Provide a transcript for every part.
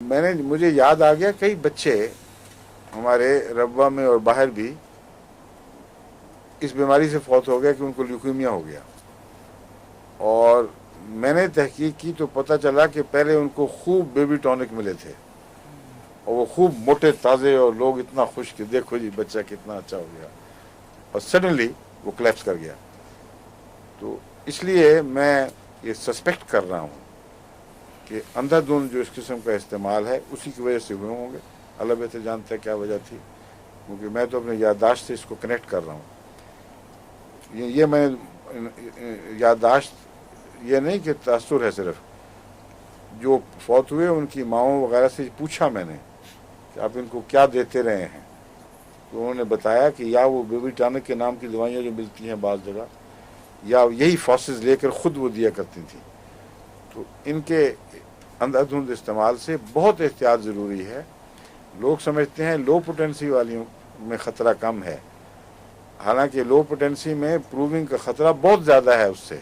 مجھے یاد آ گیا کئی بچے ہمارے ربوہ میں اور باہر بھی اس بیماری سے فوت ہو گیا کہ ان کو لیوکیمیا ہو گیا، اور میں نے تحقیق کی تو پتہ چلا کہ پہلے ان کو خوب بیبی ٹونک ملے تھے اور وہ خوب موٹے تازے، اور لوگ اتنا خوش کہ دیکھو جی بچہ کتنا اچھا ہو گیا، اور سڈنلی وہ کلیپس کر گیا۔ تو اس لیے میں یہ سسپیکٹ کر رہا ہوں کہ اندھا دھند جو اس قسم کا استعمال ہے اسی کی وجہ سے ہوئے ہوں گے۔ اللہ بہتر جانتا ہے کیا وجہ تھی، کیونکہ میں تو اپنے یادداشت سے اس کو کنیکٹ کر رہا ہوں۔ یہ میں یادداشت یہ نہیں کہ تاثر ہے، صرف جو فوت ہوئے ان کی ماؤں وغیرہ سے پوچھا میں نے کہ آپ ان کو کیا دیتے رہے ہیں، تو انہوں نے بتایا کہ یا وہ بیبی ٹانک کے نام کی دوائیاں جو ملتی ہیں بعض جگہ، یا یہی فاسز لے کر خود وہ دیا کرتی تھیں۔ تو ان کے اندھا دھند استعمال سے بہت احتیاط ضروری ہے۔ لوگ سمجھتے ہیں لو پوٹینسی والیوں میں خطرہ کم ہے، حالانکہ لو پوٹینسی میں پروونگ کا خطرہ بہت زیادہ ہے اس سے۔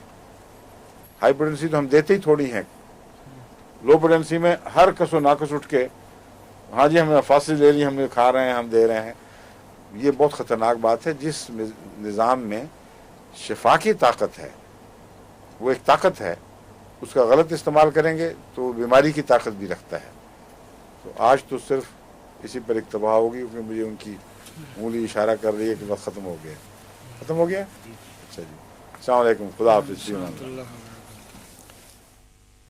ہائی پوٹینسی تو ہم دیتے ہی تھوڑی ہیں، لو پوٹینسی میں ہر کس و ناقص اٹھ کے ہاں جی ہم نے فاصل لے لی، ہم نے کھا رہے ہیں، ہم دے رہے ہیں۔ یہ بہت خطرناک بات ہے۔ جس نظام میں شفا کی طاقت ہے، وہ ایک طاقت ہے، اس کا غلط استعمال کریں گے تو وہ بیماری کی طاقت بھی رکھتا ہے۔ تو آج تو صرف اسی پر اکتفا ہوگی، کیونکہ مجھے ان کی انگلی اشارہ کر رہی ہے کہ وقت ختم ہو گیا۔ ختم ہو گیا؟ اچھا جی، السلام علیکم، خدا حافظ۔